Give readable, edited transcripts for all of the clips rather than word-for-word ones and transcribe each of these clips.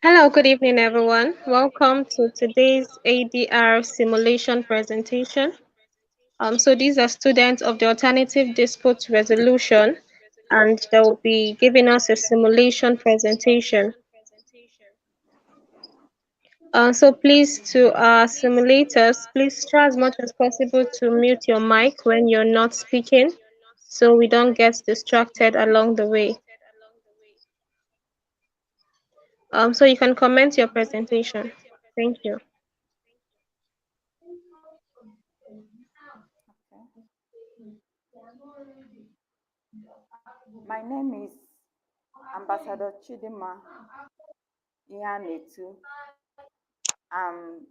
Hello, good evening, everyone. Welcome to today's ADR Simulation Presentation. So these are students of the Alternative Dispute Resolution, and they will be giving us a simulation presentation. So please, to our simulators, please try as much as possible to mute your mic when you're not speaking, so we don't get distracted along the way. So you can comment your presentation. Thank you. My name is Ambassador Chidima Ihanetu. I'm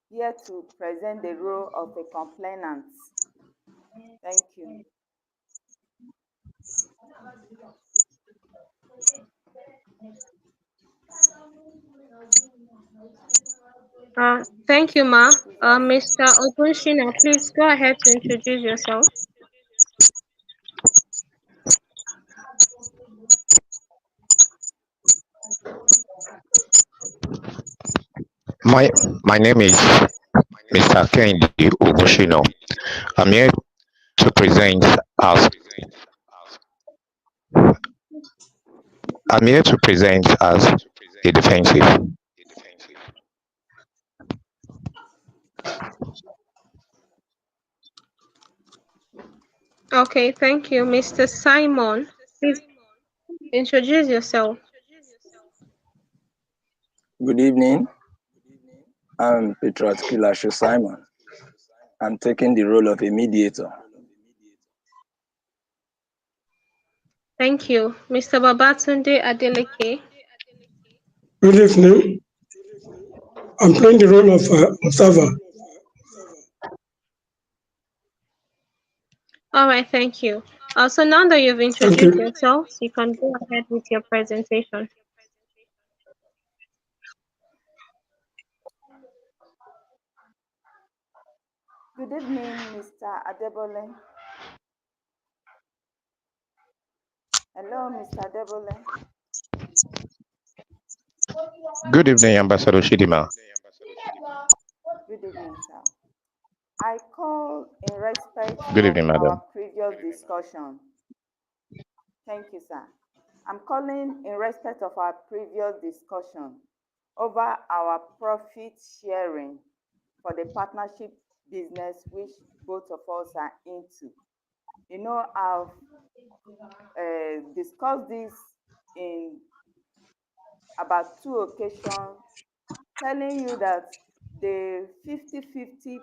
here to present the role of a complainant. Thank you. Thank you, Ma. Mr. Ogunshina, please go ahead to introduce yourself. My my name is Mr. Kendi Ogushino. I'm here to present as I'm here to present as a defensive. Okay, thank you. Mr. Simon, please introduce yourself. Good evening. I'm Patriotic Lasho Simon. I'm taking the role of a mediator. Thank you. Mr. Babatunde Adeleke. Good evening. I'm playing the role of observer. All right, thank you. So now that you've Thank introduced you. yourselves, you can go ahead with your presentation. Good evening, Mr. Adebole. Hello, Mr. Adebole. Good evening, Ambassador Shidima. Good evening, sir. I call in respect Good of evening, our madam. previous discussion. Thank you, sir. I'm calling in respect of our previous discussion over our profit sharing for the partnership business which both of us are into. I've discussed this in about 2 occasions, telling you that the 50-50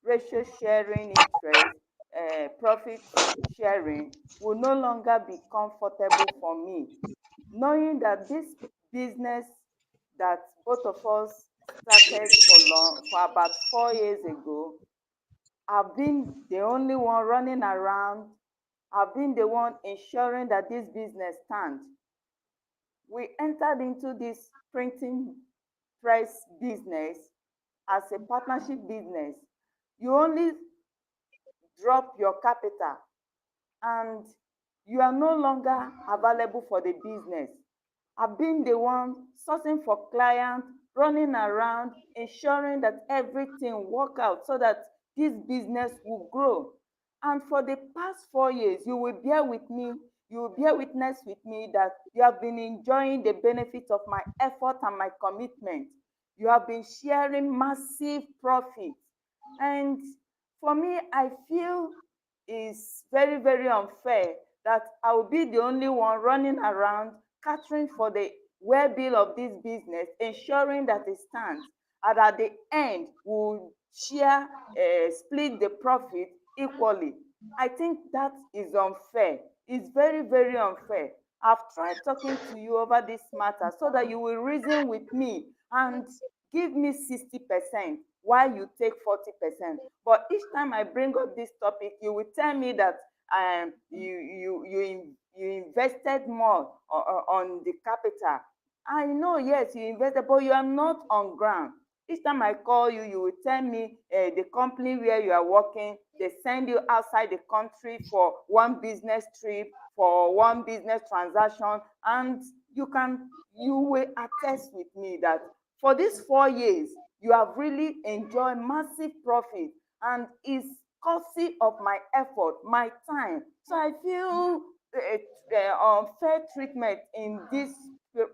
ratio sharing interest, profit sharing, will no longer be comfortable for me, knowing that this business that both of us started for about 4 years ago, I've been the only one running around. I've been the one ensuring that this business stands. We entered into this printing press business as a partnership business. You only drop your capital and you are no longer available for the business. I've been the one sourcing for clients, running around, ensuring that everything work out so that this business will grow. And for the past 4 years, you will bear with me, you will bear witness with me that you have been enjoying the benefit of my effort and my commitment. You have been sharing massive profits. And for me, I feel it's very, very unfair that I will be the only one running around catering for the well-being of this business, ensuring that it stands, and at the end we'll share, split the profit equally. I think that is unfair. It's very, very unfair. I've tried talking to you over this matter so that you will reason with me and give me 60% while you take 40%. But each time I bring up this topic, you will tell me that you invested more on the capital. I know, yes, you invested, but you are not on ground. Each time I call you, you will tell me the company where you are working, they send you outside the country for one business trip, for one business transaction, and you will attest with me that for these 4 years, you have really enjoyed massive profit, and it's courtesy of my effort, my time. So I feel fair treatment in this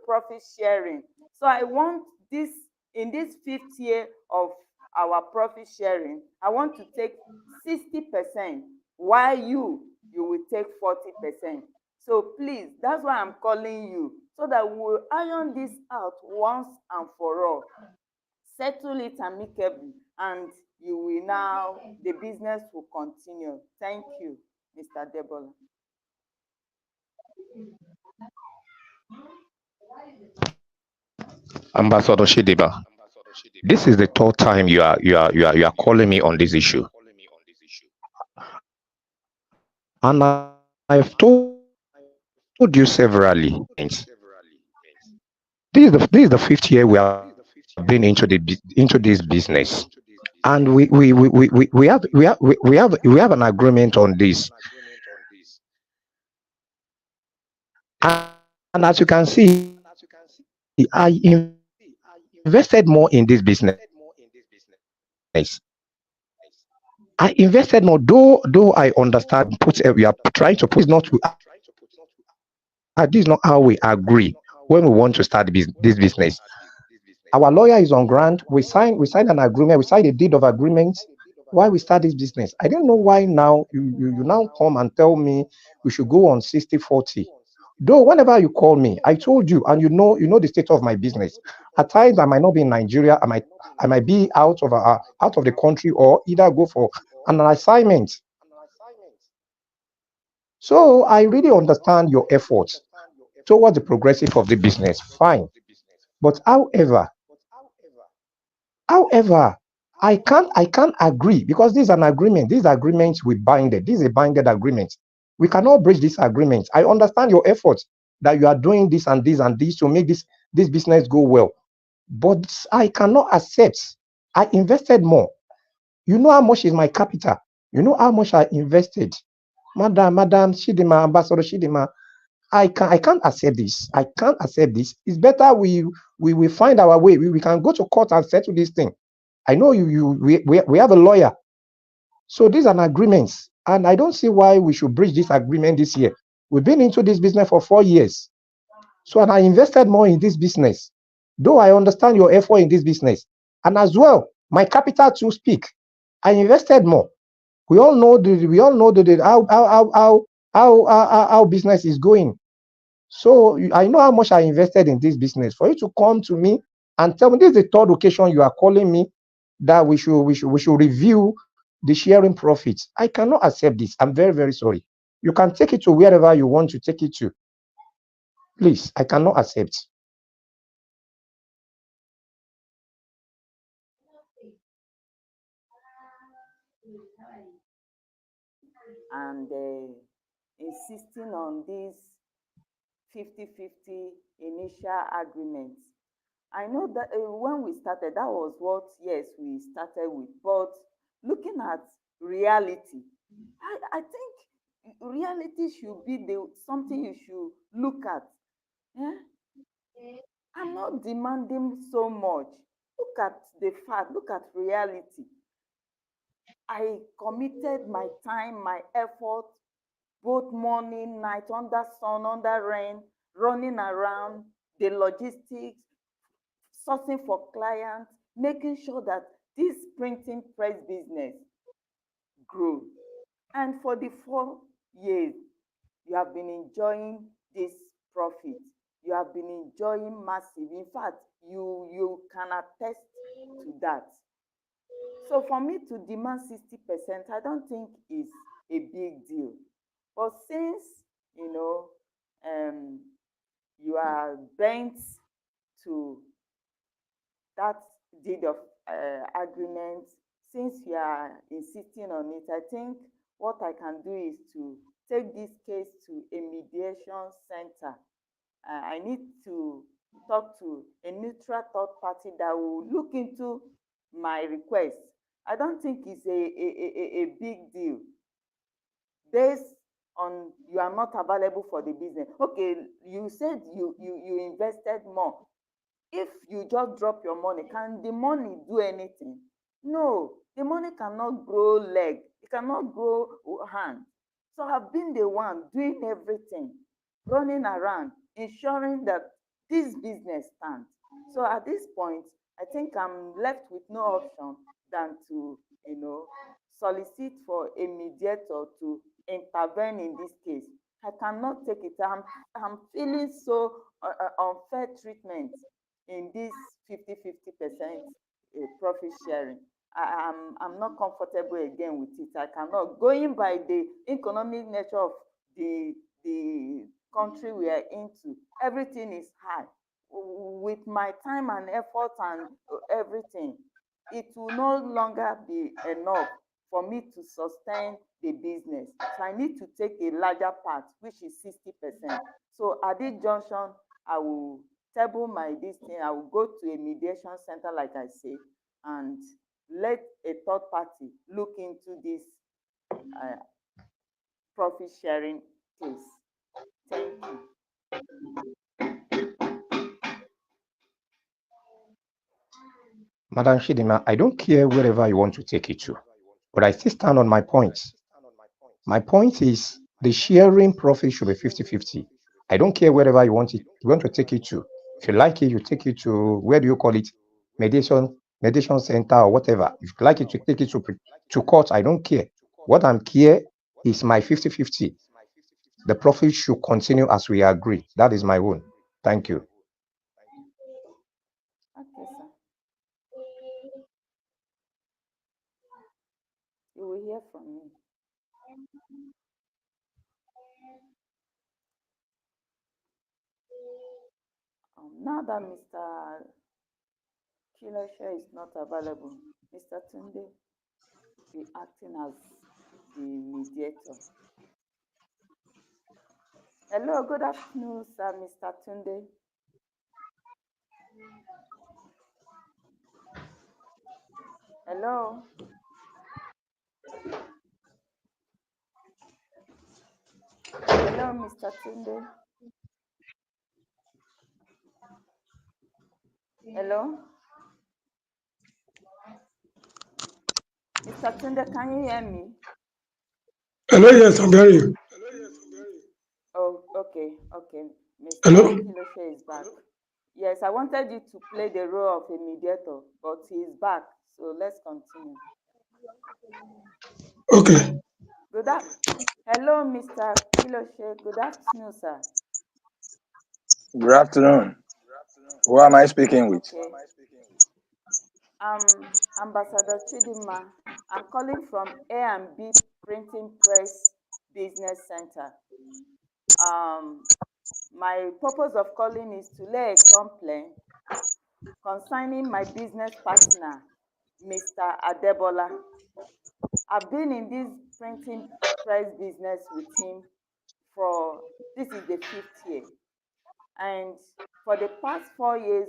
profit sharing. So I want this in this 5th year of our profit sharing, I want to take 60%, while you will take 40%. So please, that's why I'm calling you, so that we'll iron this out once and for all, settle it amicably, and you will now, the business will continue. Thank you, Mr. Debola. Ambassador Shidiba, this is the third time you are calling me on this issue, and I've told you severally this is the 5th year we have been into this business, and we have an agreement on this. And as you can see, I invested more in this business. I invested more, though I understand we are trying to put we are trying to put this is not how we agree when we want to start this business. Our lawyer is on ground. We signed an agreement. We signed a deed of agreement. Why we start this business? I don't know why now you now come and tell me we should go on 60/40. Though whenever you call me, I told you, and you know the state of my business. At times I might not be in Nigeria. I might be out of the country, or either go for an assignment. So I really understand your efforts towards the progressive of the business. Fine. But however, I can't agree, because this is an agreement. These agreements we binded. This is a binded agreement. We cannot breach this agreement. I understand your efforts that you are doing this and this and this to make this business go well. But I cannot accept. I invested more. You know how much is my capital. You know how much I invested. Madam Shidima, Ambassador Shidima, I can't accept this. I can't accept this. It's better we find our way. We can go to court and settle this thing. I know we have a lawyer. So these are agreements. And I don't see why we should breach this agreement this year. We've been into this business for 4 years. So, and I invested more in this business. Though I understand your effort in this business. And as well, my capital to speak. I invested more. We all know how business is going. So I know how much I invested in this business. For you to come to me and tell me this is the third occasion you are calling me that we should review the sharing profits. I cannot accept this. I'm very, very sorry. You can take it to wherever you want to take it to. Please, I cannot accept. And insisting on this 50-50 initial agreement. I know that when we started, that was what, yes, we started with. But looking at reality, I think reality should be something you should look at. Yeah? I'm not demanding so much. Look at the fact, look at reality. I committed my time, my effort, both morning, night, under sun, under rain, running around, the logistics, sourcing for clients, making sure that this printing press business grows. And for the 4 years, you have been enjoying this profit. You have been enjoying massive. In fact, you can attest to that. So for me to demand 60%, I don't think is a big deal. But since you know um, you are bent to that deed of agreement, since you are insisting on it, I think what I can do is to take this case to a mediation center. I need to talk to a neutral third party that will look into my request. I don't think it's a big deal based on you are not available for the business. Okay, you said you invested more. If you just drop your money, can the money do anything? No, the money cannot grow leg, it cannot grow hand. So I've been the one doing everything, running around, ensuring that this business stands. So at this point, I think I'm left with no option than to, solicit for a mediator to intervene in this case. I cannot take it. I'm feeling so unfair treatment in this 50-50% profit sharing. I'm not comfortable again with it. I cannot, going by the economic nature of the the country we are into, everything is high. With my time and effort and everything, it will no longer be enough for me to sustain the business. So I need to take a larger part, which is 60%. So at this junction, I will table my this thing. I will go to a mediation center, like I say, and let a third party look into this uh, profit sharing case. Thank you. Madam Shidima, I don't care wherever you want to take it to, but I still stand on my points. My point is the sharing profit should be 50-50. I don't care wherever you want to take it to. If you like it, you take it to, where do you call it? Mediation center or whatever. If you like it, you take it to court. I don't care. What I'm care is my 50-50. The profit should continue as we agree. That is my own. Thank you. Okay, sir. You will hear from me. Now that Mr. Kilosha is not available, Mr. Tunde be acting as the mediator. Hello, good afternoon, sir, Mr. Tunde. Hello, hello, Mr. Tunde. Hello, Mr. Tunde, can you hear me? Hello, yes, I'm hearing you. Oh, okay, okay. Mr. Hello? Kilosha is back. Yes, I wanted you to play the role of a mediator, but he's back. So let's continue. Okay. Good af- Hello, Mr. Kilosha. Good afternoon, sir. Good afternoon. Who am I speaking with? Okay. Ambassador Chidima. I'm calling from A&B Printing Press Business Center. Um, my purpose of calling is to lay a complaint concerning my business partner, Mr. Adebola. I've been in this printing press business with him for, this is the 5th year. And for the past 4 years,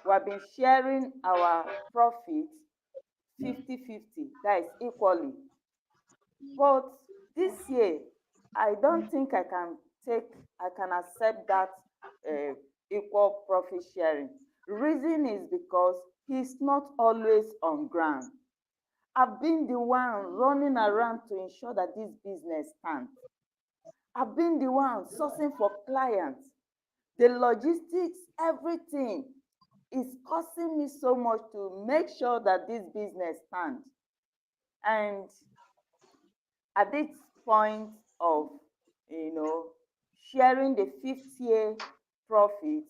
we have been sharing our profit 50-50, that is equally. But this year, I don't think I can accept that uh, equal profit sharing. Reason is because he's not always on ground. I've been the one running around to ensure that this business stands. I've been the one sourcing for clients. The logistics, everything is costing me so much to make sure that this business stands. And at this point of, you know, sharing the 5th year profit,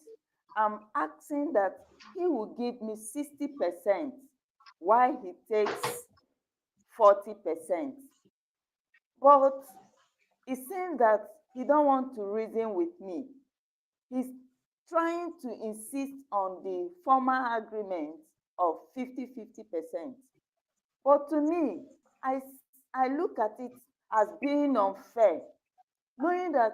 I'm asking that he will give me 60% while he takes 40%. But it seems that he don't want to reason with me. He's trying to insist on the former agreement of 50-50%. But to me, I look at it as being unfair, knowing that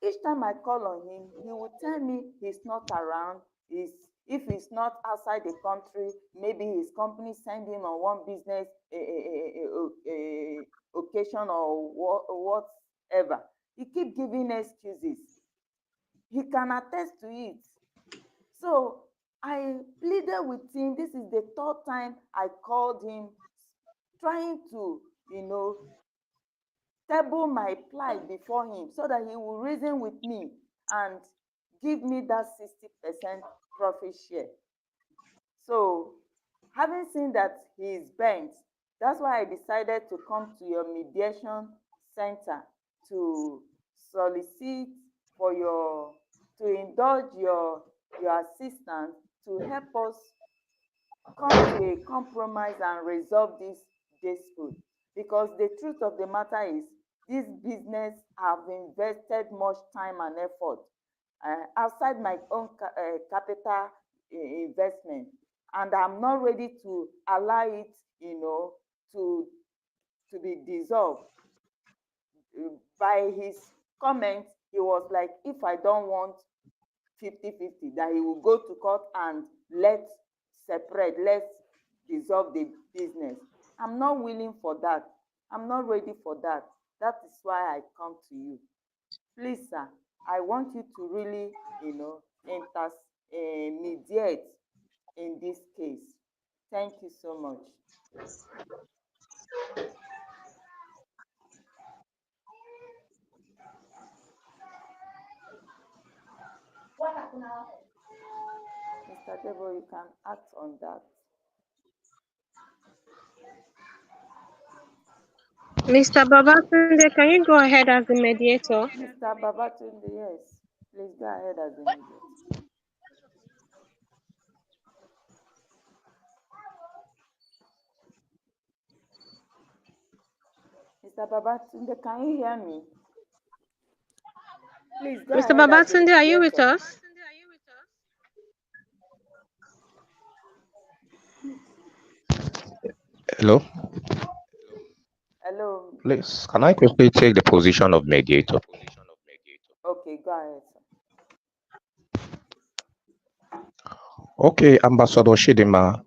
each time I call on him, he will tell me he's not around is if he's not outside the country, maybe his company send him on one business occasion or whatever. He keep giving excuses. He can attest to it. So I pleaded with him. This is the third time I called him, trying to, table my plight before him so that he will reason with me and give me that 60% profit share. So, having seen that he is bent, that's why I decided to come to your mediation center to solicit for to indulge your assistance to help us come to a compromise and resolve this dispute. Because the truth of the matter is, this business have invested much time and effort outside my own capital investment, and I'm not ready to allow it, to be dissolved. By his comment, he was like, if I don't want 50-50, that he will go to court and let's dissolve the business. I'm not willing for that. I'm not ready for that. That is why I come to you. Please, sir, I want you to really, mediate in this case. Thank you so much. Mr. Debo, you can act on that. Mr. Babatunde, can you go ahead as the mediator? Mr. Babatunde, yes. Please go ahead as the mediator. Mr. Babatunde, can you hear me? Please go Mr. ahead as the Babatunde, are you with mediator. us? Hello, Hello. please. Can I quickly take the position of mediator? Okay, go ahead, sir. Okay, Ambassador Shidima,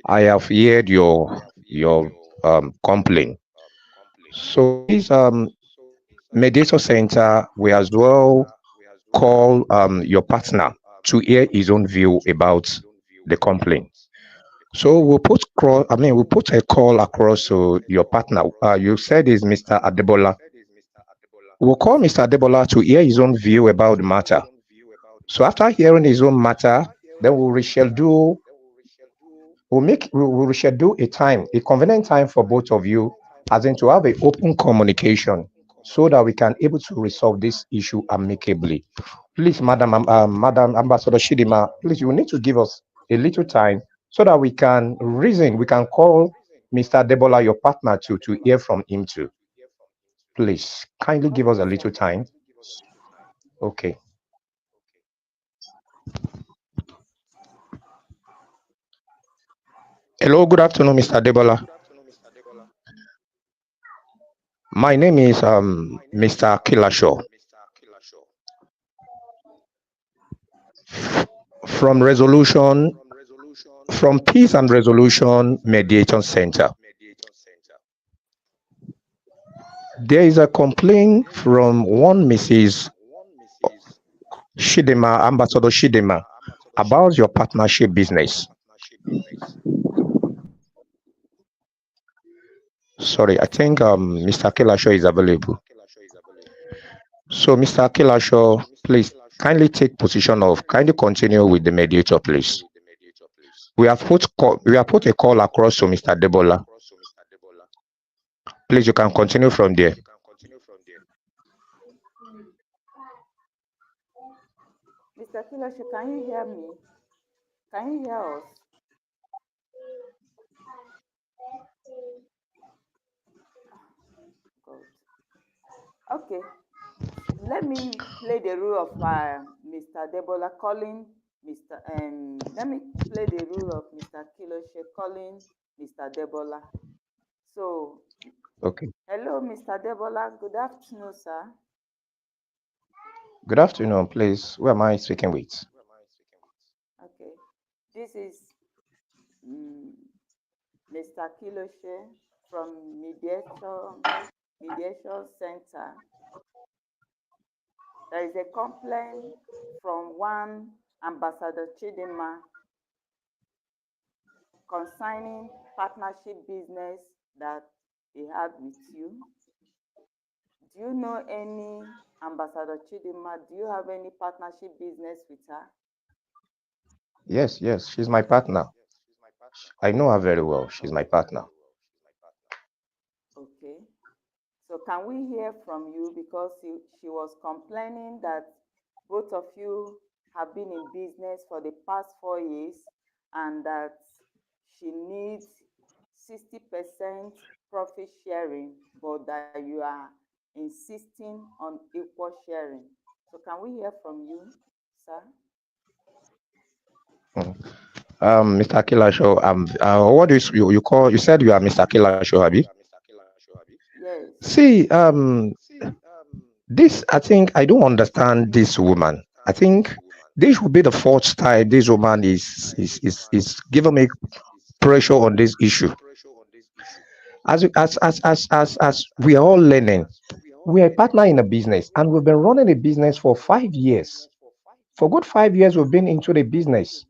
I have heard your complaint. So this mediator center, we as well call your partner to hear his own view about the complaint. So we'll put a call across to your partner. You said is Mr. Adebola. We'll call Mr. Adebola to hear his own view about the matter. So after hearing his own matter, then we'll reschedule a time, a convenient time for both of you, as in to have an open communication so that we can able to resolve this issue amicably. Please, Madam Ambassador Shidima, please, you need to give us a little time so that we can reason, we can call Mr. Debola, your partner, to hear from him too. Please, kindly give us Okay, a sir. little time. Okay. Hello, good afternoon, Mr. Debola. My name is Mr. Kilashaw from Resolution, from Peace and Resolution Mediation Center. There is a complaint from one Mrs. Shidema, Ambassador Shidema, about your partnership business. Sorry, I think Mr. Kilashaw is available. So, Mr. Kilashaw, please kindly take position of, kindly continue with the mediator, please. We have put a call across to Mr. Debola. Please, you can continue from there. Mr. Kiloshi, can you hear me? Can you hear us? God. Okay. Let me play the role of Mr. Debola calling Mr. Let me play the role of Mr. Kiloshi calling Mr. Debola. So, Okay. hello, Mr. Debola. Good afternoon, sir. Good afternoon, please. Who am I speaking with? This is mm, Mr. Kiloshe from Mediation Center. There is a complaint from one Ambassador Chidima concerning partnership business that he had with you. Do you know any Ambassador Chidima? Do you have any partnership business with her? Yes, yes, she's my partner. I know her very well. She's my partner. Okay. So can we hear from you because she was complaining that both of you have been in business for the past 4 years and that she needs 60% profit sharing, but that you are insisting on equal sharing. So can we hear from you, sir? Mm. Mr. Akilasho, what do you call? You said you are Mr. Akilasho, Abi. Yes. See, this I think I don't understand this woman. I think this will be the fourth time this woman is giving me pressure on this issue. As we are all learning, we are a partner in a business, and we've been running a business for 5 years. For good 5 years, we've been into the business.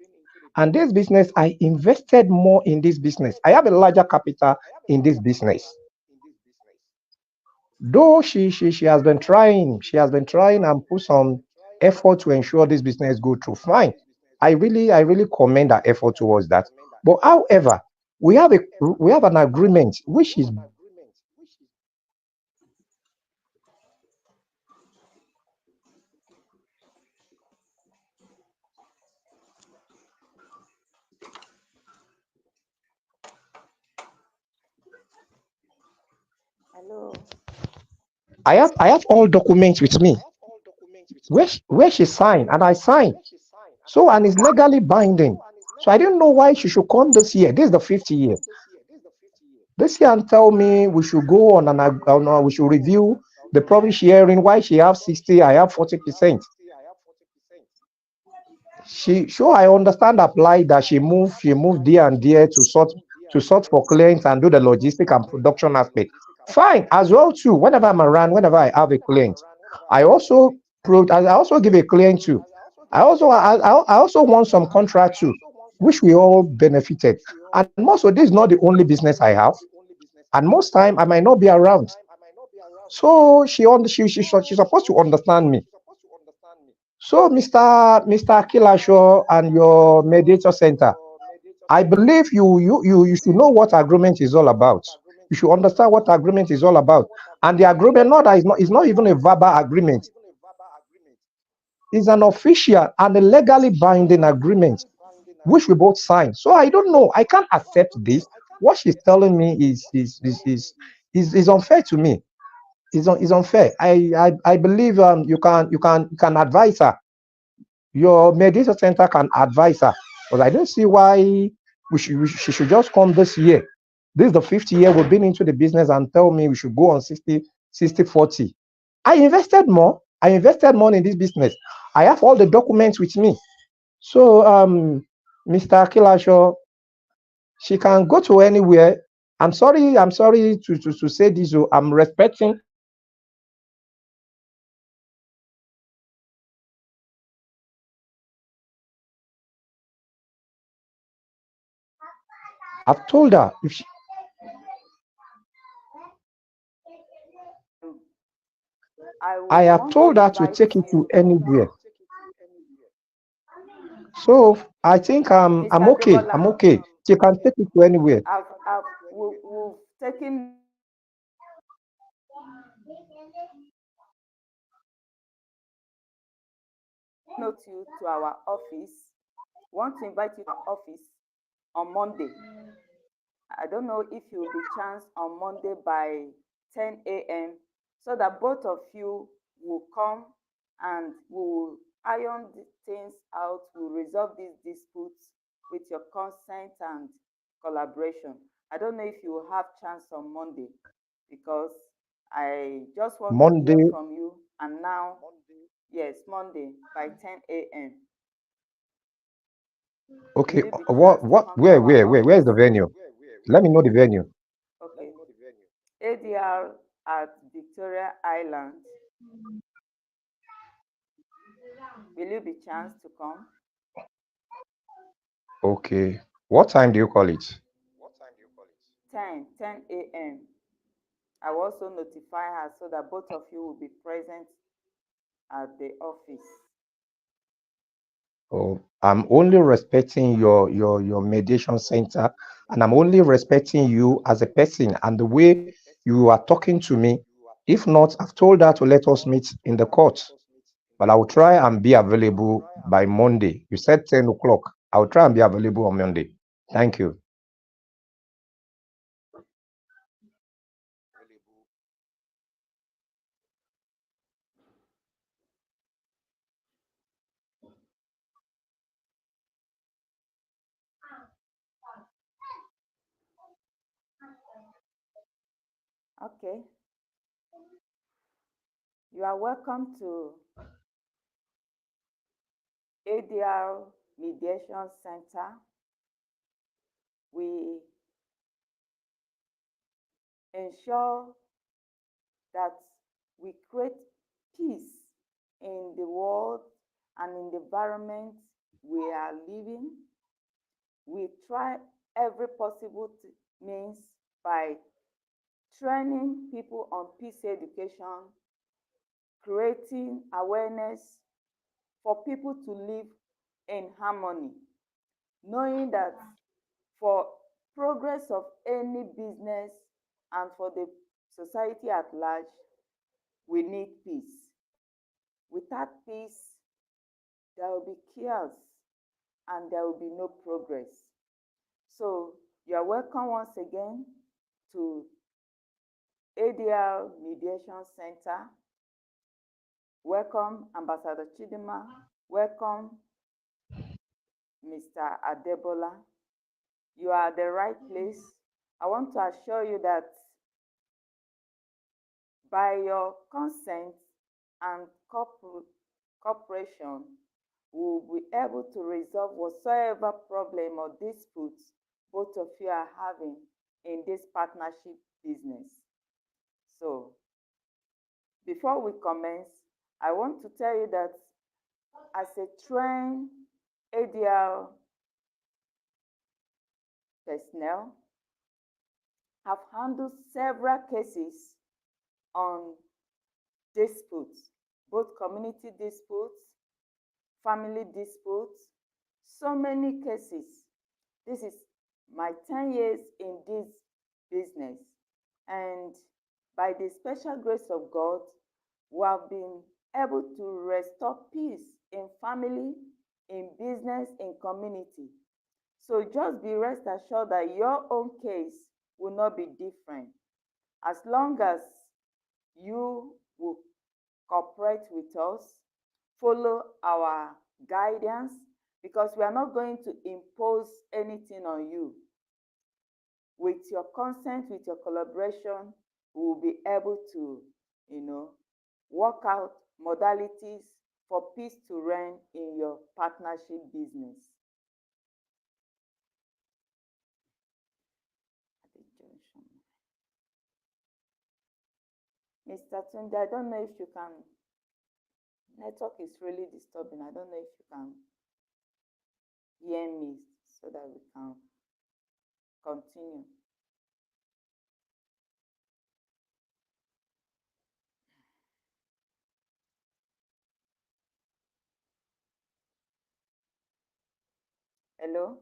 And this business, I invested more in this business. I have a larger capital in this business. Though she has been trying and put some effort to ensure this business go through. Fine. I really commend her effort towards that. But however, we have an agreement which is Hello. I have all documents with me where she signed and I signed. So and it's legally binding. So I didn't know why she should come this year. This is the fifth year. This year and tell me we should go on and we should review the profit sharing. Why she have 60, I have 40%. She sure I understand apply that she moved there and there to sort for clients and do the logistic and production aspect. Fine as well too. Whenever I'm around, whenever I have a client, I also I also give a client too. I also want some contract too, which we all benefited. And most of this is not the only business I have. And most time I might not be around. So she's supposed to understand me. So Mr. Akilasho and your mediator center, I believe you should know what agreement is all about. You should understand what agreement is all about. And the agreement, not that it's not even a verbal agreement, it's an official and a legally binding agreement which we both sign. So I don't know. I can't accept this. What she's telling me is unfair to me. Is unfair. I believe you can advise her. Your mediation center can advise her. But I don't see why she should just come this year. This is the fifth year we've been into the business and tell me we should go on 60-40. I invested more. I invested more in this business. I have all the documents with me. So Mr. Akilasho, she can go to anywhere. I'm sorry to say this. I'm respecting her decision. But I've told her if she, Um, I I would have want to told her to invite take it to you, anywhere. So I think Mr. I'm okay. Debola. I'm okay. She can take it to anywhere. We've taken note you to our office. Want to invite you to our office on Monday. I don't know if you'll be chance on Monday by 10 a.m. so that both of you will come and will iron the things out, will resolve these disputes with your consent and collaboration. I don't know if you will have chance on Monday because I just want to hear Monday, from you. And now, yes, Monday by 10 a.m. Okay, Will it be chance what, to come to our where is office? the venue? Let me know the venue. Okay. ADR at Victoria Island. Will you be chance to come? Okay. What time do you call it? 10 a.m. I will also notify her so that both of you will be present at the office. Oh, I'm only respecting your mediation center, and I'm only respecting you as a person and the way you are talking to me. If not, I've told her to let us meet in the court. But I will try and be available by Monday. You said 10 o'clock. I will try and be available on Monday. Thank you. Okay. You are welcome to ADR Mediation Center. We ensure that we create peace in the world and in the environment we are living. We try every possible means by training people on peace education, creating awareness for people to live in harmony, knowing that for progress of any business and for the society at large, we need peace. Without peace, there will be chaos and there will be no progress. So you are welcome once again to ADL Mediation Center. Welcome, Ambassador Chidima. Welcome, Mr. Adebola. You are at the right place. I want to assure you that by your consent and cooperation, we will be able to resolve whatsoever problem or disputes both of you are having in this partnership business. So, before we commence, I want to tell you that as a trained ADL personnel, have handled several cases on disputes, both community disputes, family disputes, so many cases. This is my 10 years in this business. And by the special grace of God, we have been able to restore peace in family, in business, in community. So just be rest assured that your own case will not be different. As long as you will cooperate with us, follow our guidance, because we are not going to impose anything on you. With your consent, with your collaboration, we will be able to, work out modalities for peace to reign in your partnership business. Mr. Tunde, I don't know if you can, network is really disturbing. I don't know if you can hear me so that we can continue. Hello?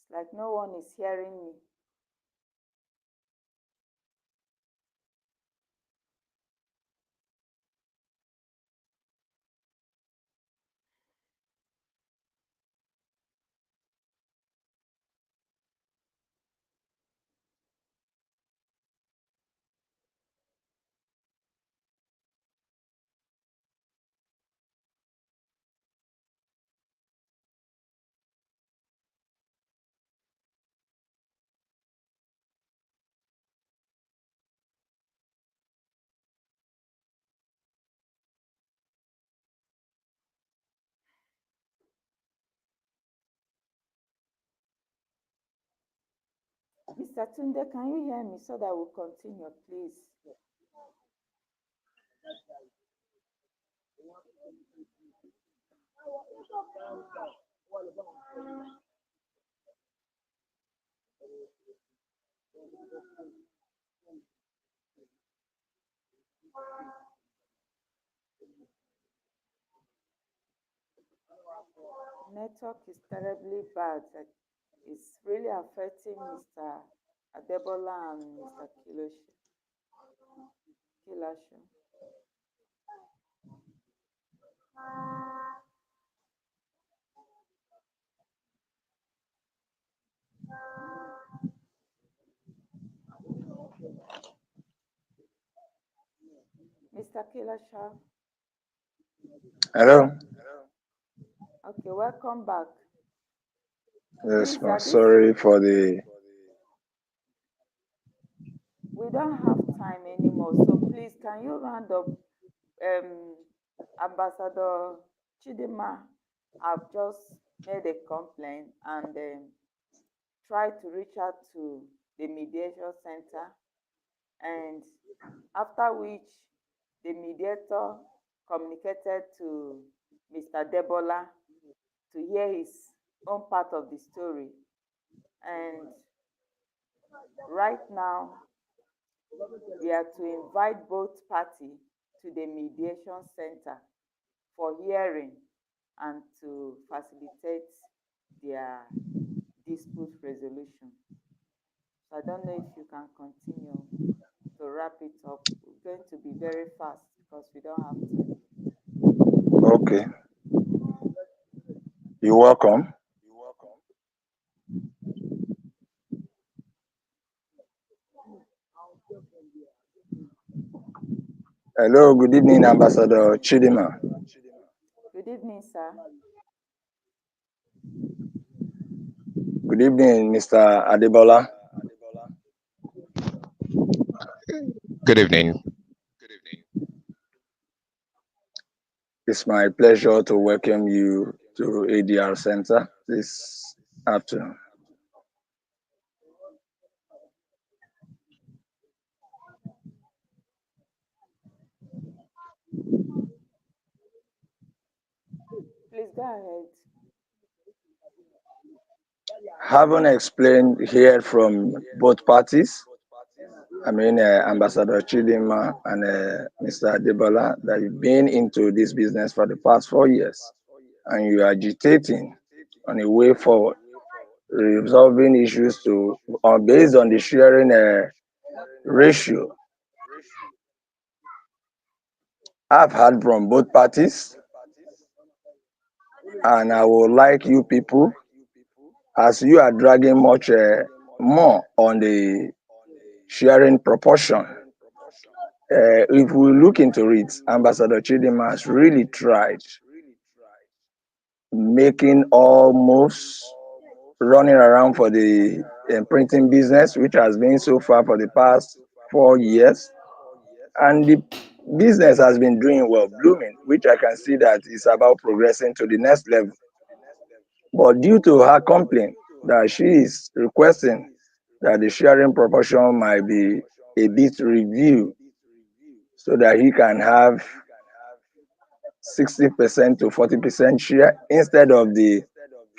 It's like no one is hearing me. Mr. Tunde, can you hear me so that we'll continue, please? Network is terribly bad. It's really affecting Mr. Adebola and Mr. Kilasho. Mr. Kilasho, Hello. okay, welcome back. Yes, Please, ma. at this, Sorry for the. we don't have time anymore, so please, can you round up? Um, Ambassador Chidima have just made a complaint and tried to reach out to the mediation center, and after which the mediator communicated to Mr. Debola to hear his own part of the story. And right now, we are to invite both parties to the mediation center for hearing and to facilitate their dispute resolution. So I don't know if you can continue to wrap it up. We're going to be very fast because we don't have time. Okay. You're welcome. Hello. Good evening, Ambassador Chidima. Good evening, sir. Good evening, Mr. Adebola. Good evening. It's my pleasure to welcome you to ADR Center this afternoon. Please go ahead. Having explained here from both parties, I mean, Ambassador Chidima and Mr. Adebola, that you've been into this business for the past 4 years and you are agitating on a way forward, resolving issues to based on the sharing ratio. I've heard from both parties, and I would like you people, as you are dragging much more on the sharing proportion. If we look into it, Ambassador Chidima has really tried making all moves, running around for the printing business, which has been so far for the past 4 years. And the business has been doing well, blooming, which I can see that is about progressing to the next level. But due to her complaint that she is requesting that the sharing proportion might be a bit reviewed so that he can have 60% to 40% share instead of the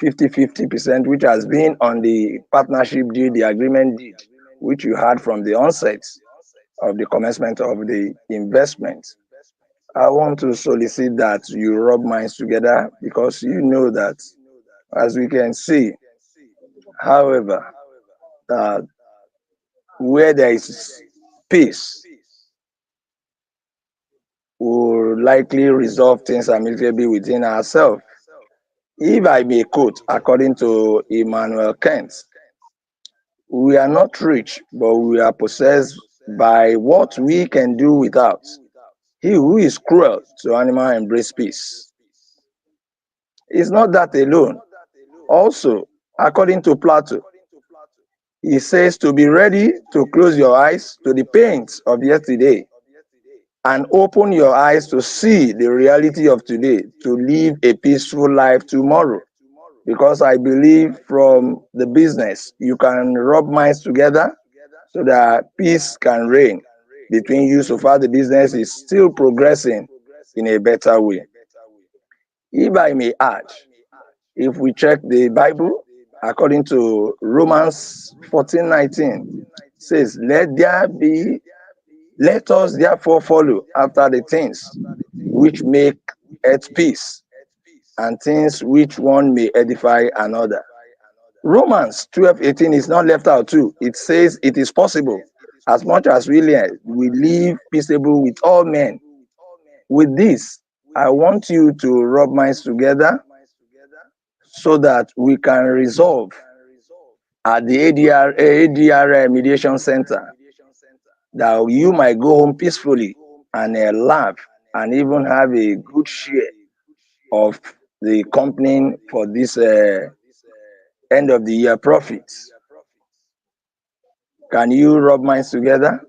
50-50%, which has been on the partnership deal, the agreement deed, which you had from the onset of the commencement of the investment. I want to solicit that you rub minds together because you know that, as we can see, however, uh, where there is peace, will likely resolve things amicably within ourselves. If I may quote, according to Immanuel Kant, we are not rich, but we are possessed by what we can do without. He who is cruel to animal embrace peace. It's not that alone. Also, according to Plato, he says to be ready to close your eyes to the pains of yesterday and open your eyes to see the reality of today, to live a peaceful life tomorrow. because I believe from the business you can rub minds together so that peace can reign between you so far the business is still progressing in a better way. If I may add, if we check the Bible, according to Romans 14:19, says, let us therefore follow after the things which make earth peace, and things which one may edify another. Romans 12:18 is not left out too. It says it is possible, as much as we live peaceable with all men. With this, I want you to rub minds together so that we can resolve at the ADR Mediation Center that you might go home peacefully and laugh and even have a good share of the company for this end of the year profits. Can you rub minds together?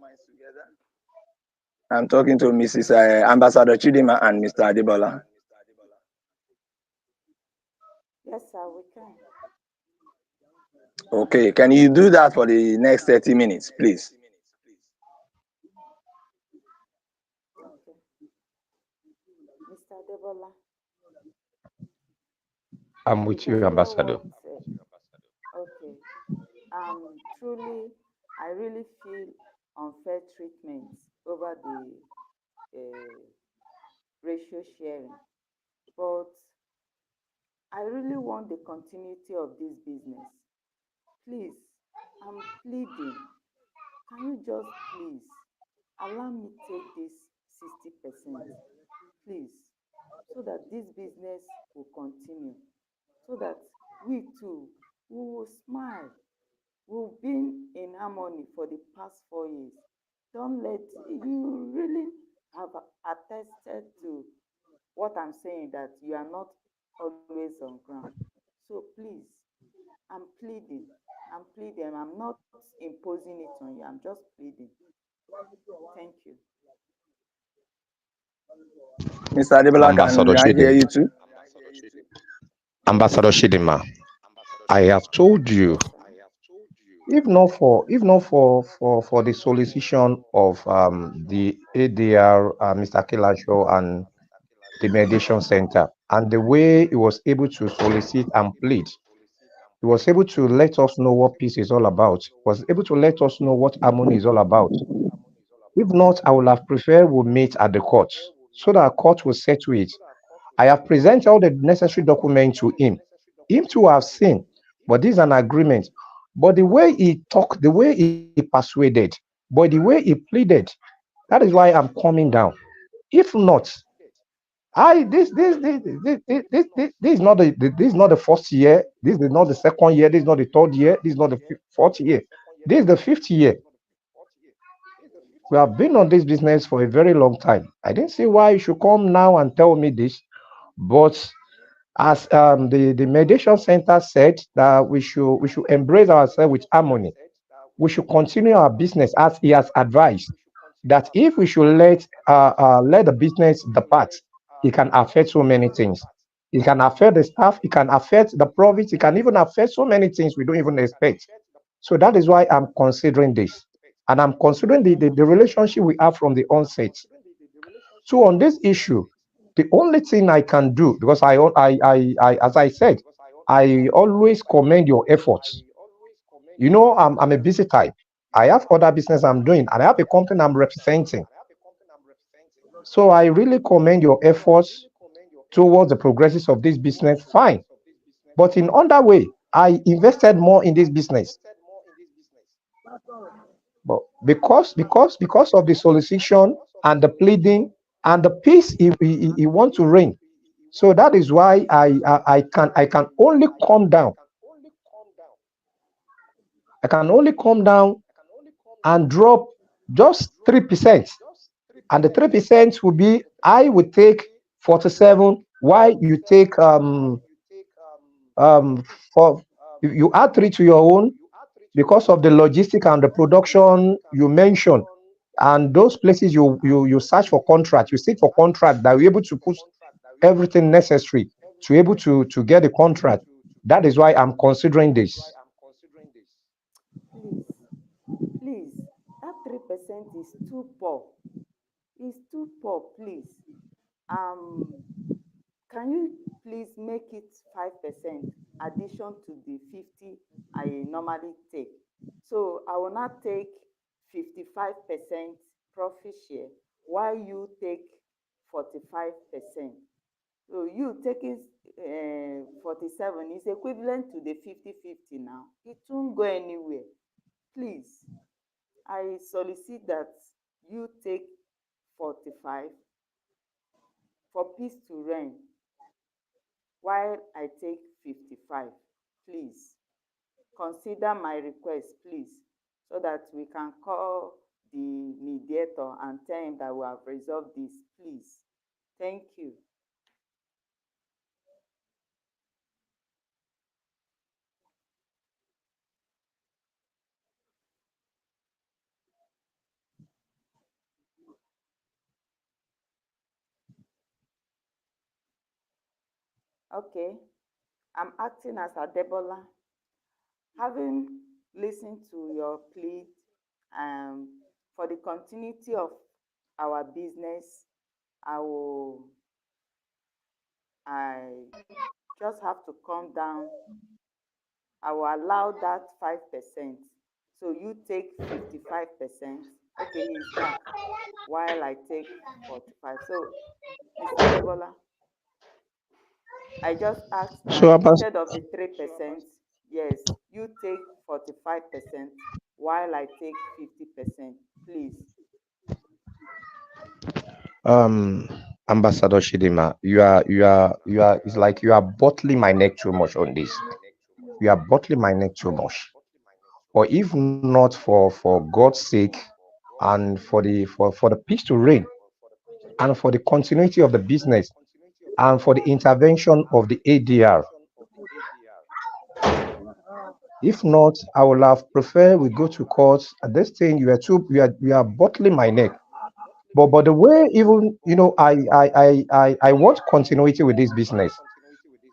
I'm talking to Mrs. Ambassador Chidima and Mr. Adebola. Yes, sir, we can. Okay, can you do that for the next 30 minutes, please? Okay. Mr. Debola, I'm you with you, can hear Ambassador. what okay. Truly, I really feel unfair treatment over the ratio sharing, but I really want the continuity of this business. Please, I'm pleading. Can you just please allow me take this 60%, please, so that this business will continue, so that we too we will smile. We've been in harmony for the past 4 years. Don't let you really have attested to what I'm saying, that you are not always on ground. So please, I'm pleading. I'm pleading. I'm not imposing it on you. I'm just pleading. Thank you. Mr. Adebola, Ambassador can I hear Shidima. you too? Ambassador Shidima, I have told you, Yes, sir. if not for the solicitation of the ADR, Mr. Kilasho, and the mediation center, and the way he was able to solicit and plead, he was able to let us know what peace is all about, was able to let us know what harmony is all about. If not, I would have preferred we meet at the court so that court will settle it. I have presented all the necessary documents to him. Him too have seen, but this is an agreement. But the way he talked, the way he persuaded, but the way he pleaded, that is why I'm coming down. If not, I this is not this is not the first year. This is not the second year. This is not the third year. This is not the fourth year. This is the fifth year. We have been on this business for a very long time. I didn't see why you should come now and tell me this, but as the mediation center said that we should embrace ourselves with harmony. We should continue our business as he has advised. That if we should let the business depart, it can affect so many things. It can affect the staff. It can affect the profits. It can even affect so many things we don't even expect. So that is why I'm considering this, and I'm considering the relationship we have from the onset. So on this issue, the only thing I can do, because as I said, I always commend your efforts. You know, I'm a busy type. I have other business I'm doing, and I have a company I'm representing. So I really commend your efforts towards the progresses of this business. Fine, but in other way, I invested more in this business, but because of the solicitation and the pleading and the peace he want to reign. So that is why I can only come down. I can only come down and drop just 3%. And the 3% will be I will take 47, why you take um for you add three to your own because of the logistic and the production you mentioned. And those places you search for contract, you seek for contract that will be able to put everything necessary to able to get the contract. That is why I'm considering this. Please, please, that 3% is too poor. It's too poor, please. Um, can you please make it 5% addition to the 50 I normally take? So I will not take 55% profit share while you take 45%. So you taking 47 is equivalent to the 50-50 now. It won't go anywhere. Please, I solicit that you take 45 for peace to reign while I take 55. Please consider my request, please, so that we can call the mediator and tell him that we have resolved this, please. Thank you. Okay, I'm acting as Adebola. Having listened to your plea for the continuity of our business, I will I just have to come down. I will allow that 5%. So you take 55%. Okay, he's back. While I take 45. So, Mr. Debola, I just asked So that I'm instead of the 3%, yes, you take 45% while I take 50%. Please. um Ambassador Shidima, you are it's like you are bottling my neck too much on this. You are bottling my neck too much. Or if not for God's sake and for the peace to reign and for the continuity of the business and for the intervention of the ADR. If not, I would have preferred we go to court. At this thing, you are bottling my neck. But the way even I want continuity with this business,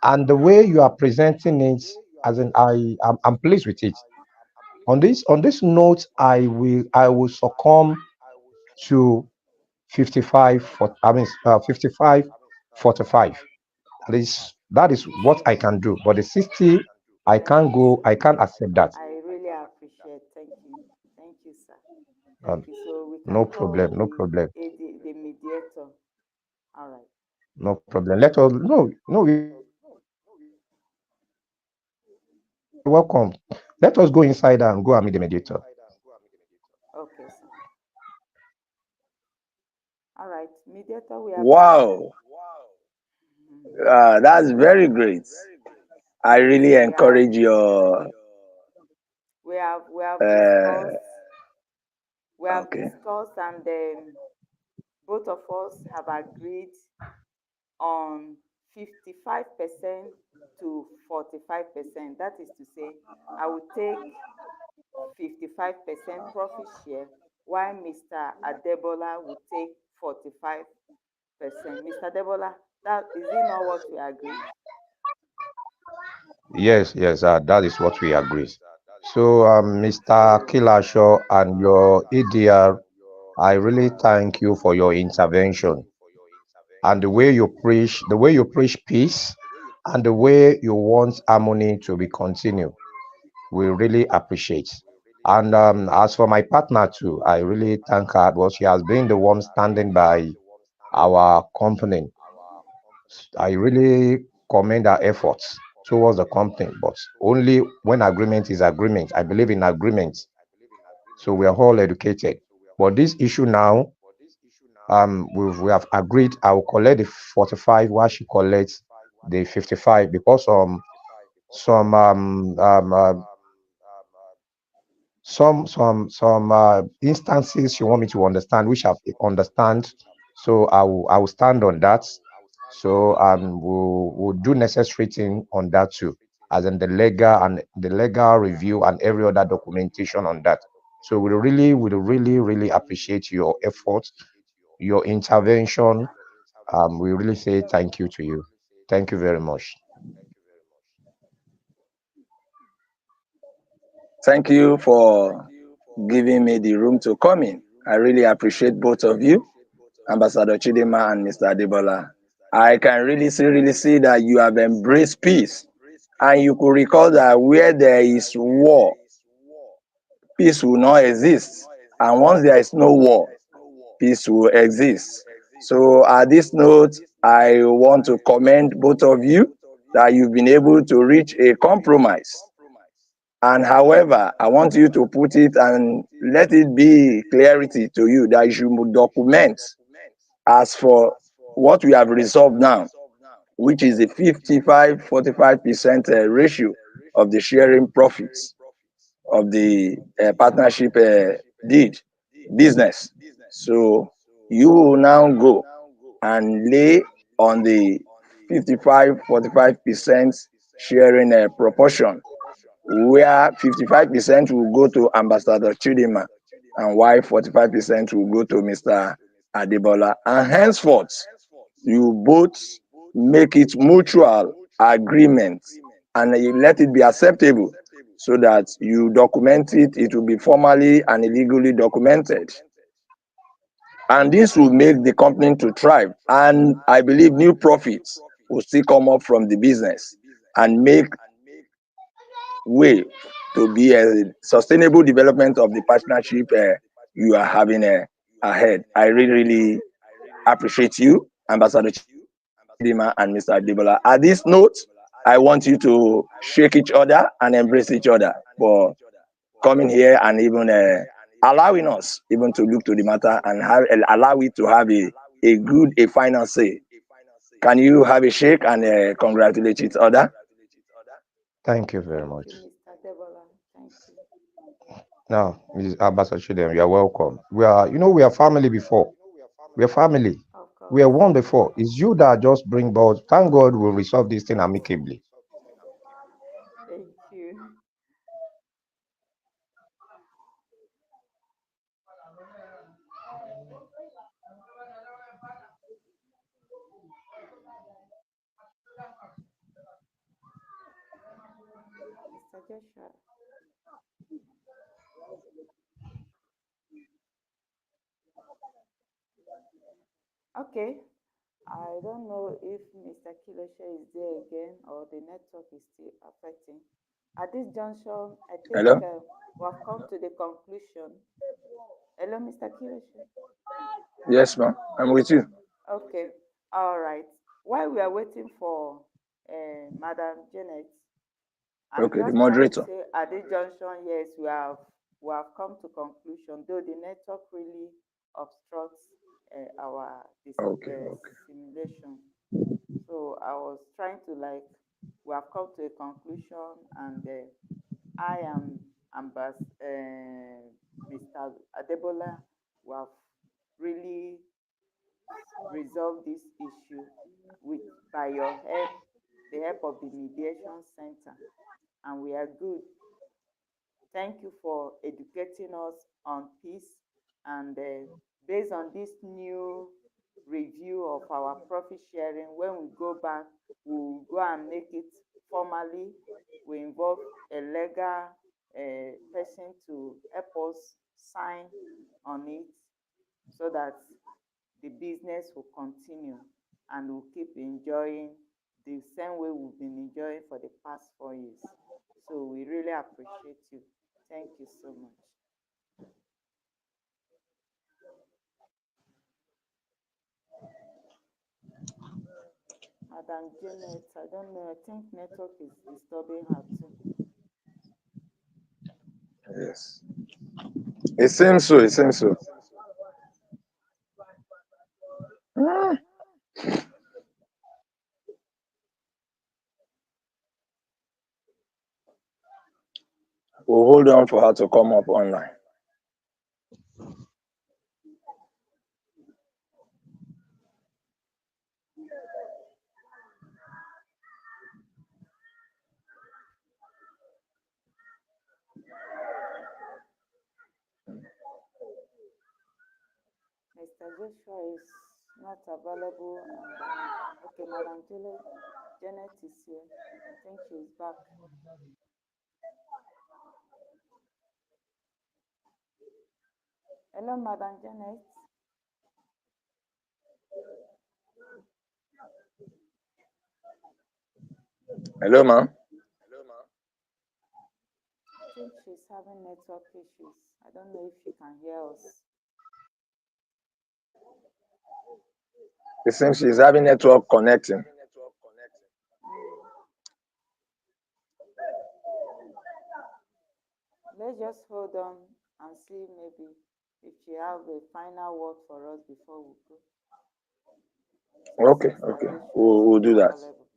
and the way you are presenting it, as in I'm pleased with it. On this note, I will succumb to 55 for I mean 55 45. That is what I can do. But the 60, Thank you, sir. I can't accept that. I really appreciate. Thank you. Thank you, sir. Thank Um, you. So we can no call problem, no problem, the mediator. All right. no problem. Let us no no we are welcome. Let us go inside and go and meet the mediator. Okay, sir. All right. Mediator, we have Wow, that's very great. I yes, really encourage your. we have Uh, okay. discussed and both of us have agreed on 55% to 45%. That is to say, I will take 55% profit share while Mr. Adebola will take 45%. Mr. Adebola, that is it not what we agreed? Yes, yes, that is what we agree. So, Mr. So Kilasho and your ADR, I really thank you for your intervention and the way you preach peace and the way you want harmony to be continued. We really appreciate. And as for my partner too, I really thank her because she has been the one standing by our company. I really commend her efforts towards the company, but only when agreement is agreement. I believe in agreement. So we are all educated. But this issue now, we have agreed. I will collect the 45 while she collects the 55 because some instances she want me to understand, which I understand. So I will stand on that. So we'll do necessary thing on that too, as in the legal review and every other documentation on that. So we really appreciate your efforts, your intervention. We really say thank you to you. Thank you very much. Thank you for giving me the room to come in. I really appreciate both of you, Ambassador Chidima and Mr. Adebola. I can really see that you have embraced peace. And you could recall that where there is war, peace will not exist. And once there is no war, peace will exist. So at this note, I want to commend both of you that you've been able to reach a compromise. And however, I want you to put it and let it be clarity to you that you should document as for what we have resolved now, which is a 55-45% ratio of the sharing profits of the partnership deed business. So you will now go and lay on the 55-45% sharing proportion, where 55% will go to Ambassador Chidima and why 45% will go to Mr. Adebola. And henceforth, you both make it mutual agreement and you let it be acceptable so that you document it, it will be formally and illegally documented. And this will make the company to thrive. And I believe new profits will still come up from the business and make way to be a sustainable development of the partnership you are having ahead. I really appreciate you, Ambassador Chidima and Mr. Debola. At this note, I want you to shake each other and embrace each other for coming here and even allowing us even to look to the matter and have, allow it to have a good, a final say. Can you have a shake and congratulate each other? Thank you very Thank much. you, Mr. Debola. Thank you. Now, Ms. Ambassador Chidem, you are welcome. We are, we are family before. We are family. Of We are course. one before. It's you that just bring about. Thank God we'll resolve this thing amicably. Thank you. Mr. Joshua. Okay. I don't know if Mr. Kilosha is there again or the network is still affecting. At this junction, I think Hello? we have come to the conclusion. Hello, Mr. Kilosha. Yes, ma'am. I'm with you. Okay. All right. While we are waiting for Madam Janet, I'm Okay, the just trying to moderator. say at this junction, yes, we have come to conclusion, though the network really obstructs our Okay, okay. simulation. So I was trying to like, we have come to a conclusion, and I am Mr. Adebola. We have really resolved this issue with by your help, the help of the mediation center, and we are good. Thank you for educating us on peace. And based on this new review of our profit sharing, when we go back, we'll go and make it formally. We involve a legal person to help us sign on it so that the business will continue and we'll keep enjoying the same way we've been enjoying for the past 4 years. So we really appreciate you. Thank you so much. Madam Janet, I don't know, I think network is disturbing her too. Yes. It seems so, it seems so. Ah, we'll hold on for her to come up online. Mr. Joshua is not available, and okay, Madam Janet is here. I think she's back. Hello, Madam Janet. Hello, ma'am. I think she's having network issues. I don't know if she can hear us. It seems she's having network connecting. Mm. Let's just hold on and see maybe if she have a final word for us before we go, since Okay, okay. installation is We'll not do that. available.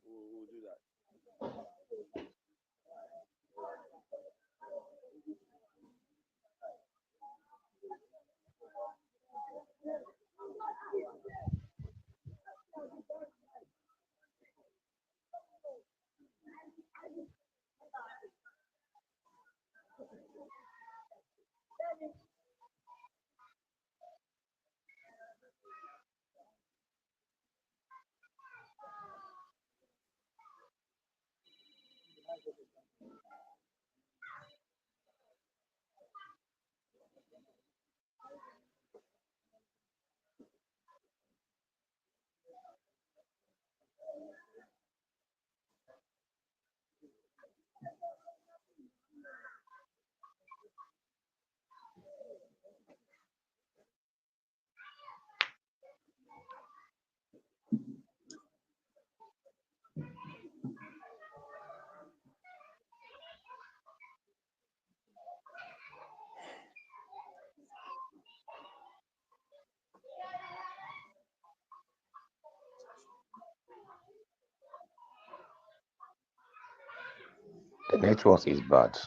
The network is bad.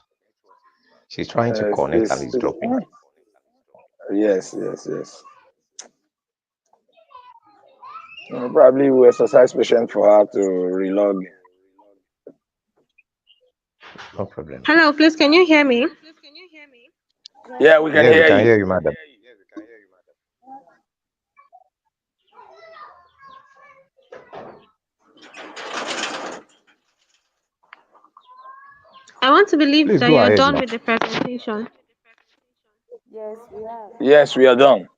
She's trying to It's, connect and it's dropping. yes, yes, yes. Probably we'll exercise patience for her to relog in. No problem. Hello, please, can you hear me? Yes, Yeah, we we can Yes, can we hear can hear you. hear you. you, madam. I want to believe Please that go you're ahead, done ma. with the presentation. Yes, we have. Yes, we are done.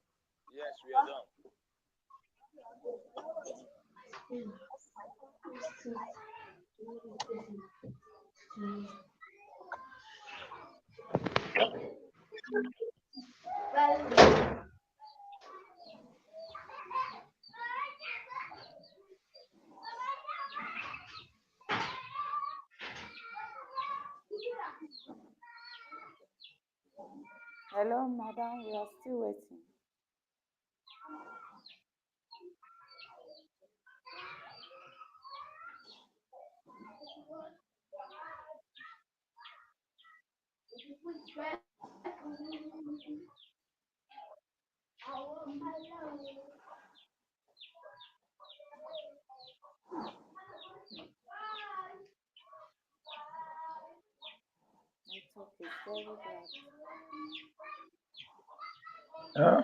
Hello, Madam. We are still waiting. Network is very bad. Huh?